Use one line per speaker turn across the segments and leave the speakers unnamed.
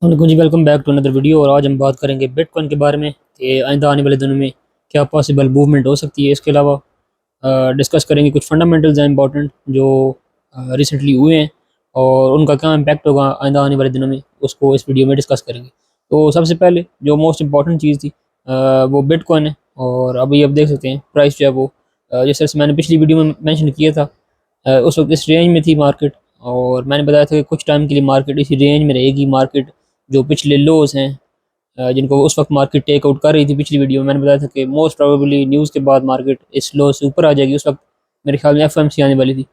Ji welcome back to another video. और आज हम बात करेंगे बिटकॉइन के बारे में कि आइंदा आने वाले दिनों में क्या पॉसिबल मूवमेंट हो सकती है। इसके अलावा डिस्कस करेंगे कुछ फंडामेंटल्स हैं इंपॉर्टेंट जो रिसेंटली हुए हैं और उनका क्या इम्पैक्ट होगा आइंदा आने वाले दिनों में, उसको इस वीडियो में डिस्कस करेंगे। तो सबसे पहले जो मोस्ट इंपॉर्टेंट चीज़ थी वो बिटकॉइन है। और अभी अब देख सकते हैं प्राइस जो है वो जिस तरह से मैंने पिछली वीडियो में मेंशन किया था, उस वक्त इस रेंज में थी मार्केट। और मैंने बताया था कि कुछ टाइम के लिए मार्केट इसी रेंज में रहेगी। मार्केट जो पिछले लोज हैं जिनको उस वक्त मार्केट टेक आउट कर रही थी, पिछली वीडियो में मैंने बताया था कि मोस्ट प्रोबेबली न्यूज़ के बाद मार्केट इस लो से ऊपर आ जाएगी। उस वक्त मेरे ख्याल में एफएमसी आने वाली थी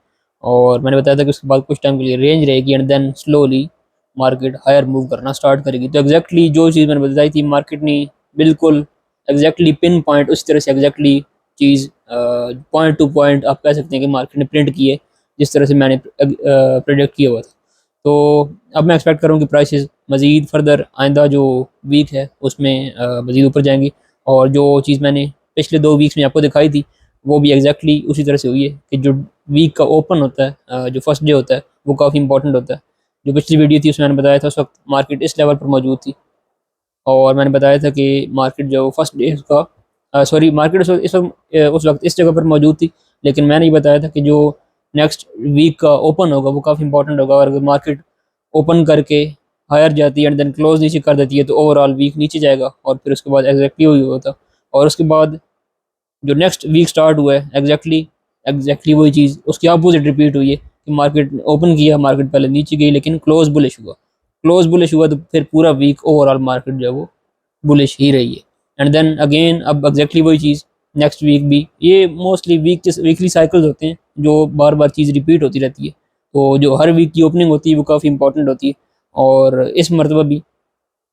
और मैंने बताया था कि उसके बाद कुछ टाइम के लिए रेंज रहेगी and then slowly market higher move करना स्टार्ट करेगी। तो एग्जैक्टली जो चीज़ मैंने बताई थी मार्केट ने बिल्कुल एग्जैक्टली पिन पॉइंट उस तरह से एग्जैक्टली चीज़ पॉइंट टू पॉइंट आप कह सकते हैं कि मार्केट ने प्रिंट की है जिस तरह से मैंने प्रिडिक्ट किया हुआ था। तो अब मैं एक्सपेक्ट करूँ कि प्राइसेस मज़ीद फर्दर आइंदा जो वीक है उसमें मज़ीद ऊपर जाएंगी। और जो चीज़ मैंने पिछले 2 वीक्स में आपको दिखाई थी वो भी एग्जैक्टली उसी तरह से हुई है कि जो वीक का ओपन होता है, जो फर्स्ट डे होता है वो काफ़ी इंपॉर्टेंट होता है। जो पिछली वीडियो थी उसमें मैंने बताया था उस वक्त मार्केट इस लेवल पर मौजूद थी और मैंने बताया था कि मार्केट जो फर्स्ट डे का सॉरी मार्केट उस वक्त इस जगह पर मौजूद थी। लेकिन मैंने ये बताया था कि जो नेक्स्ट वीक का ओपन होगा वो काफ़ी इंपॉर्टेंट होगा। और अगर मार्केट ओपन करके हायर जाती है एंड देन क्लोज नीचे कर देती है तो ओवरऑल वीक नीचे जाएगा और फिर उसके बाद एग्जैक्टली वही होता। और उसके बाद जो नेक्स्ट वीक स्टार्ट हुआ है एग्जैक्टली वही चीज़ उसकी अपोजिट रिपीट हुई है कि मार्केट ओपन किया, मार्केट पहले नीचे गई लेकिन क्लोज बुलिश हुआ तो फिर पूरा वीक ओवरऑल मार्केट जो है वो बुलिश ही रही है। एंड देन अगेन अब एग्जैक्टली वही चीज़ नेक्स्ट वीक भी, ये मोस्टली वीकली साइकिल्स होते हैं जो बार बार चीज़ रिपीट होती रहती है। तो जो हर वीक की ओपनिंग होती है वो काफ़ी इंपॉर्टेंट होती है। और इस मरतबा भी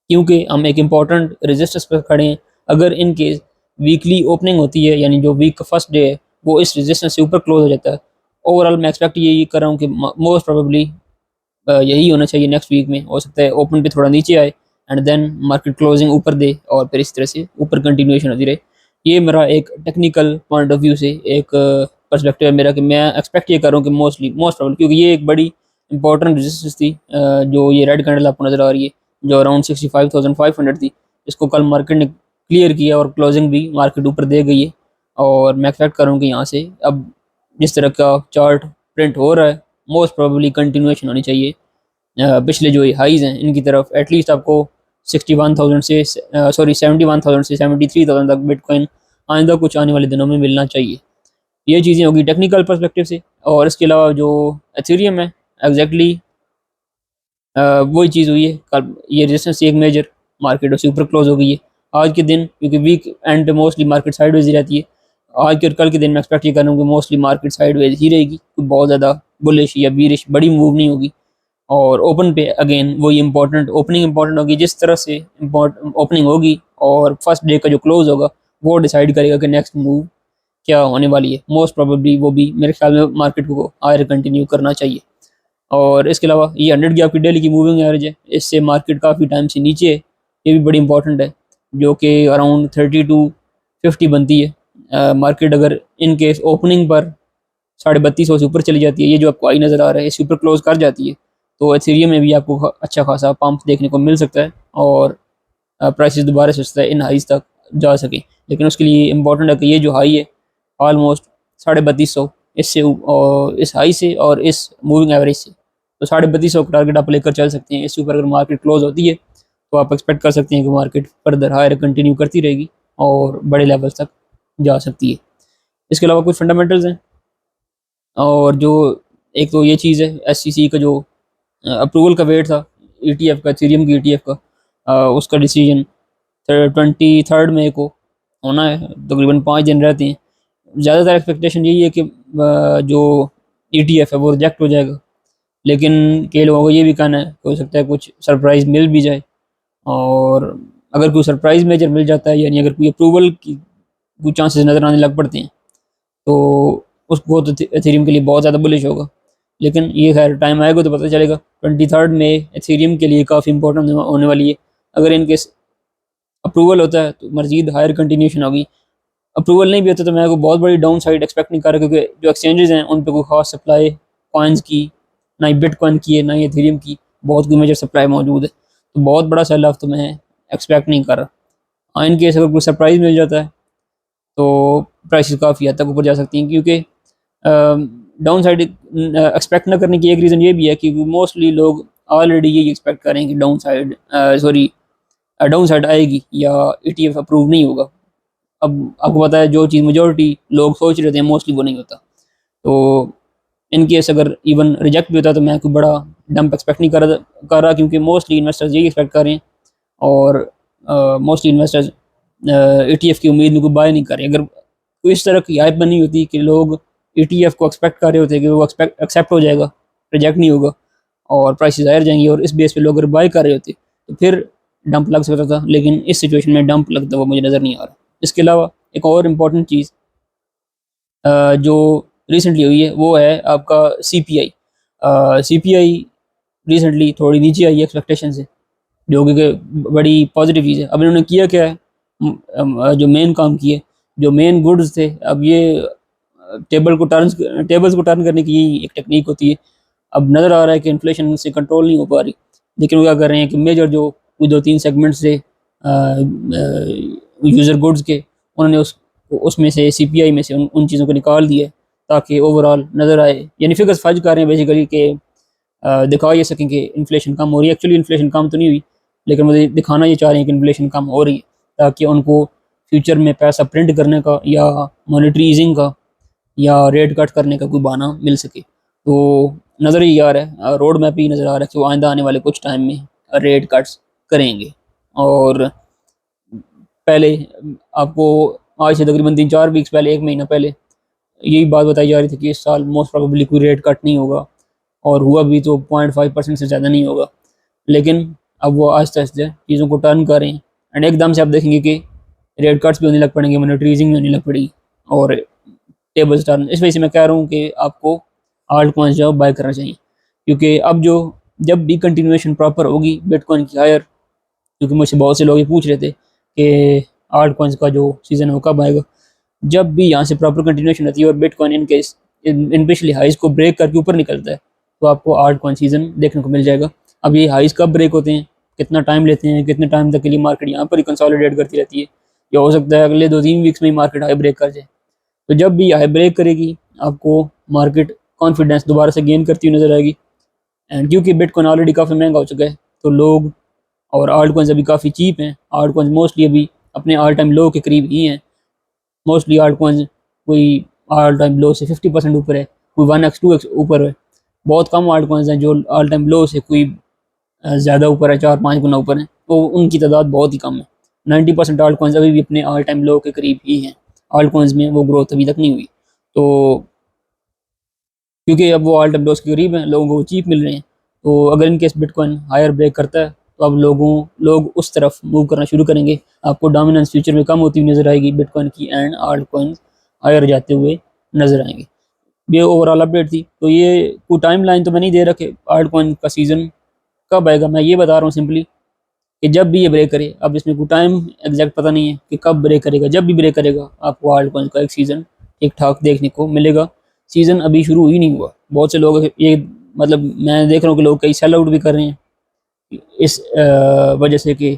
क्योंकि हम एक इम्पॉर्टेंट रजिस्टर्स पर खड़े हैं, अगर इन केस वीकली ओपनिंग होती है यानी जो वीक का फर्स्ट डे है वो इस रजिस्टेंस से ऊपर क्लोज हो जाता है, ओवरऑल मैं एक्सपेक्ट यही कर रहा हूँ कि मोस्ट प्रोबेबली यही होना चाहिए। नेक्स्ट वीक में हो सकता है ओपन पे थोड़ा नीचे आए एंड देन मार्केट क्लोजिंग ऊपर दे और फिर इस तरह से ऊपर कंटिन्यूएशन होती रहे। ये मेरा एक टेक्निकल पॉइंट ऑफ व्यू से एक पर्सपेक्टिव है मेरा कि मैं एक्सपेक्ट ये कर रहा हूँ कि मोस्ट प्रोबेबली क्योंकि ये एक बड़ी इंपॉर्टेंट रेजिस्टेंस थी जो ये रेड कैंडल आपको नज़र आ रही है जो अराउंड 65,500 थी। इसको कल मार्केट ने क्लियर किया और क्लोजिंग भी मार्केट ऊपर दे गई है। और मैं एक्सपेक्ट कर रहा हूँ कि यहाँ से अब जिस तरह का चार्ट प्रिंट हो रहा है मोस्ट प्रोबेबली कंटिन्यूएशन होनी चाहिए। पिछले जो हाईज हैं इनकी तरफ एटलीस्ट आपको 61,000 से 71,000 से 73,000 तक बिटकॉइन आइंदा कुछ आने वाले दिनों में मिलना चाहिए। ये चीज़ें होगी टेक्निकल पर्सपेक्टिव से। और इसके अलावा जो एथेरियम है एग्जैक्टली वही चीज़ हुई है। कल ये रेजिस्टेंस एक मेजर मार्केट उससे ऊपर क्लोज हो गई है आज के दिन क्योंकि वीक एंड पे मोस्टली मार्केट साइडवेज ही रहती है। आज के और कल के दिन मैं एक्सपेक्ट ये कर रहा हूँ कि मोस्टली मार्केट साइडवेज ही रहेगी, कोई बहुत ज़्यादा बुलिश या बीरिश बड़ी मूव नहीं होगी। और ओपन पे अगेन वही इंपॉर्टेंट ओपनिंग इंपॉर्टेंट होगी, जिस तरह से इम्पोर्टेंट ओपनिंग होगी और फर्स्ट डे का जो क्लोज होगा वो डिसाइड करेगा कि नेक्स्ट मूव क्या होने वाली है। मोस्ट प्रोबेबली वो भी मेरे ख्याल में मार्केट को हायर कंटिन्यू करना चाहिए। और इसके अलावा ये 100 की आपकी डेली की मूविंग एवरेज है, इससे मार्केट काफ़ी टाइम से नीचे है, ये भी बड़ी इंपॉर्टेंट है जो कि अराउंड 3250 बनती है। मार्केट अगर इन केस ओपनिंग पर 3250 से ऊपर चली जाती है, ये जो आपको आई नज़र आ रहा है इसके ऊपर क्लोज कर जाती है तो एथेरियम में भी आपको अच्छा खासा पंप देखने को मिल सकता है और प्राइसेस दोबारा से सस्ता है इन हाईज तक जा सके। लेकिन उसके लिए इम्पोर्टेंट है कि ये जो हाई है ऑलमोस्ट 3250 इससे और इस हाई से और इस मूविंग एवरेज से तो 3250 का टारगेट आप लेकर चल सकते हैं। इसके ऊपर अगर मार्केट क्लोज होती है तो आप एक्सपेक्ट कर सकते हैं कि मार्केट फर्दर हायर कंटिन्यू करती रहेगी और बड़े लेवल्स तक जा सकती है। इसके अलावा कुछ फंडामेंटल्स हैं और जो एक तो ये चीज़ है एससीसी का जो अप्रूवल का वेट था ईटीएफ का, इथेरियम की ईटीएफ का, उसका डिसीजन 23 मई को होना है। तकरीबन 5 दिन रहते हैं। ज़्यादातर एक्सपेक्टेशन यही है कि जो ईटीएफ है वो रिजेक्ट हो जाएगा, लेकिन कई लोगों को ये भी कहना है हो सकता है कुछ सरप्राइज़ मिल भी जाए। और अगर कोई सरप्राइज़ मेजर मिल जाता है यानी अगर कोई अप्रूवल की कुछ चांसेस नज़र आने लग पड़ते हैं तो उसको तो एथेरियम के लिए बहुत ज़्यादा बुलिश होगा। लेकिन ये खैर टाइम आएगा तो पता चलेगा। 23 में एथेरियम के लिए काफ़ी इंपॉर्टेंट होने वाली है। अगर इनके अप्रूवल होता है तो मज़ीद हायर कंटिन्यूशन होगी। अप्रूवल नहीं भी होता तो मैं को बहुत बड़ी डाउन साइड एक्सपेक्ट नहीं कर रहा क्योंकि जो एक्सचेंजेस हैं उन पर कोई खास सप्लाई कॉइन्स की ना ही बिटकॉइन की है ना ही एथेरियम की बहुत कोई मेजर सप्लाई मौजूद है। तो बहुत बड़ा सेल ऑफ तो मैं एक्सपेक्ट नहीं कर रहा। हाँ, इन केस अगर कोई सरप्राइज़ मिल जाता है तो प्राइसेस काफ़ी हद तक ऊपर जा सकती हैं, क्योंकि डाउन साइड एक्सपेक्ट ना करने की एक रीज़न ये भी है कि मोस्टली लोग ऑलरेडी यही एक्सपेक्ट करें कि डाउन साइड आएगी या ईटीएफ अप्रूव नहीं होगा। अब आपको पता है जो चीज़ मेजोरिटी लोग सोच रहे थे मोस्टली वो नहीं होता। तो इन केस अगर इवन रिजेक्ट भी होता तो मैं कोई बड़ा डंप एक्सपेक्ट नहीं कर रहा, क्योंकि मोस्टली इन्वेस्टर्स यही एक्सपेक्ट कर रहे हैं। और मोस्टली इन्वेस्टर्स ईटीएफ की उम्मीद में कोई बाय नहीं कर रहे। अगर कोई इस तरह की हाइप बनी होती कि लोग ईटीएफ को एक्सपेक्ट कर रहे होते कि वो एक्सेप्ट हो जाएगा, रिजेक्ट नहीं होगा और प्राइसेस हायर जाएंगी, और इस बेस पे लोग अगर बाय कर रहे होते तो फिर डंप लग सकता था। लेकिन इस सिचुएशन में डंप लगता हुआ मुझे नज़र नहीं आ रहा। इसके अलावा एक और इम्पॉर्टेंट चीज़ जो रिसेंटली हुई है वो है आपका सीपीआई। सीपीआई रिसेंटली थोड़ी नीचे आई है एक्सपेक्टेशन से, जो कि बड़ी पॉजिटिव चीज़ है। अब इन्होंने किया क्या है, जो मेन काम किए, जो मेन गुड्स थे, अब ये टेबल्स को टर्न करने की यही एक टेक्निक होती है। अब नज़र आ रहा है कि इन्फ्लेशन से कंट्रोल नहीं हो पा रही, लेकिन वो क्या कर रहे हैं कि मेजर जो कोई 2-3 सेगमेंट्स थे यूज़र गुड्स के, उन्होंने उसमें से सीपीआई में से उन चीज़ों को निकाल दिया है, ताकि ओवरऑल नज़र आए, यानी फिगर्स फज कर रहे हैं बेसिकली कि दिखा ये सकें कि इन्फ्लेशन कम हो रही है। एक्चुअली इन्फ्लेशन कम तो नहीं हुई, लेकिन वो दिखाना ये चाह रहे हैं कि इन्फ्लेशन कम हो रही है, ताकि उनको फ्यूचर में पैसा प्रिंट करने का या मॉनेटरी ईजिंग का या रेट कट करने का कोई बहाना मिल सके। तो नज़र ही आ रहा है, रोड मैप ही नज़र आ रहा है कि वो आइंदा आने वाले कुछ टाइम में रेट कट्स करेंगे। और पहले आपको आज से तकरीबन 3-4 वीक्स पहले, 1 महीना पहले यही बात बताई जा रही थी कि इस साल मोस्ट प्रोबेबली कोई रेट कट नहीं होगा, और हुआ भी तो 0.5% से ज़्यादा नहीं होगा। लेकिन अब वो आहिस्ता आहिस्ता चीज़ों को टर्न कर रहे हैं, एंड एकदम से आप देखेंगे कि रेट कट्स भी होने लग पड़ेंगे, मॉनेटरी ईजिंग भी होने लग पड़ेगी, और टेबल्स टर्न। इस वजह से मैं कह रहा हूँ कि आपको आल्ट कॉइन्स जो बाय करना चाहिए, क्योंकि अब जो जब भी कंटिन्यूएशन प्रॉपर होगी बिटकॉइन की हायर, क्योंकि मुझसे बहुत से लोग ये पूछ रहे थे कि आल्ट कॉइन्स का जो सीज़न है वो कब आएगा। जब भी यहाँ से प्रॉपर कंटिन्यूएशन होती है और बिटकॉइन इनकेस इन पिछली हाइज को ब्रेक करके ऊपर निकलता है, तो आपको आल्ट कॉइन सीज़न देखने को मिल जाएगा। अब ये हाइज कब ब्रेक होते हैं, कितना टाइम लेते हैं, कितने टाइम तक के लिए मार्केट यहाँ पर ही कंसोलिडेट करती रहती है, या हो सकता है अगले 2-3 वीक्स में ही मार्केट हाई ब्रेक कर जाए। तो जब भी हाई ब्रेक करेगी आपको मार्केट कॉन्फिडेंस दोबारा से गेन करती हुई नजर आएगी। एंड क्योंकि बिटकॉइन ऑलरेडी काफ़ी महंगा हो चुका है, तो लोग और आल्ट कॉइन्स अभी काफ़ी चीप हैं। आल्ट कॉइन्स मोस्टली अभी अपने ऑल टाइम लो के करीब ही हैं। मोस्टली आल्ट कॉइन्स कोई ऑल टाइम लो से 50% ऊपर है, कोई 1x 2x ऊपर है। बहुत कम आल्ट कॉइन्स हैं जो ऑल टाइम लो से कोई ज़्यादा ऊपर है, 4-5 गुना ऊपर है, तो उनकी तादाद बहुत ही कम है। 90% आल्ट कॉइन्स अभी भी अपने ऑल टाइम लो के करीब ही हैं। आल्ट कॉइन्स में वो ग्रोथ अभी तक नहीं हुई। तो क्योंकि अब वो ऑल टाइम लोस के करीब हैं, लोगों को चीप मिल रहे हैं, तो अगर इनकेस बिटकॉइन हायर ब्रेक करता है तो अब लोग उस तरफ मूव करना शुरू करेंगे। आपको डोमिनेंस फ्यूचर में कम होती हुई नजर आएगी बिटकॉइन की, एंड आल्ट कॉइन हायर जाते हुए नजर आएंगे। ये ओवरऑल अपडेट थी। तो ये कोई टाइम लाइन तो मैं नहीं दे रहा कि आल्ट कॉइन का सीज़न कब आएगा, मैं ये बता रहा हूँ सिंपली कि जब भी ये ब्रेक करे। अब इसमें कोई टाइम एग्जैक्ट पता नहीं है कि कब ब्रेक करेगा, जब भी ब्रेक करेगा आपको आल्ट कॉइन का एक सीज़न ठीक ठाक देखने को मिलेगा। सीज़न अभी शुरू ही नहीं हुआ। बहुत से लोग ये, मतलब मैं देख रहा हूँ कि लोग कई सेल आउट भी कर रहे हैं इस वजह से कि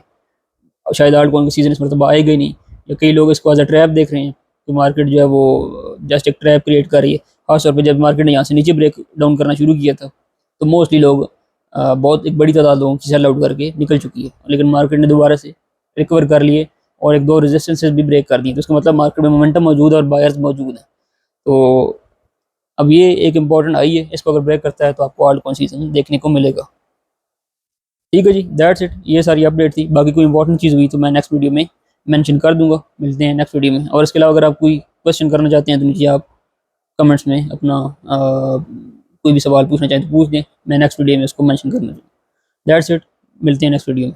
शायद आल्ट कॉइन का सीज़न इस मरतबा आएगा ही नहीं, या कई लोग इसको एज अ ट्रैप देख रहे हैं कि मार्केट जो है वो जस्ट एक ट्रैप क्रिएट कर रही है। खासतौर पर जब मार्केट ने यहाँ से नीचे ब्रेक डाउन करना शुरू किया था, तो मोस्टली लोग बहुत एक बड़ी तादाद लोगों की सेल आउट करके निकल चुकी है, लेकिन मार्केट ने दोबारा से रिकवर कर लिए और 1-2 रेजिस्टेंसेस भी ब्रेक कर दिए। तो इसका मतलब मार्केट में मोमेंटम मौजूद है और बायर्स मौजूद हैं। तो अब ये एक इम्पॉर्टेंट आई है, इसको अगर ब्रेक करता है तो आपको आल्ट कॉइन सीज़न देखने को मिलेगा। ठीक है जी, दैट्स इट। ये सारी अपडेट थी। बाकी कोई इंपॉर्टेंट चीज़ हुई तो मैं नेक्स्ट वीडियो में मेंशन कर दूंगा। मिलते हैं नेक्स्ट वीडियो में। और इसके अलावा अगर आप कोई क्वेश्चन करना चाहते हैं तो नीचे आप कमेंट्स में अपना कोई भी सवाल पूछना चाहें तो पूछ दें, मैं नेक्स्ट वीडियो में उसको मेंशन करना। दैट्स इट, मिलते हैं नेक्स्ट वीडियो में।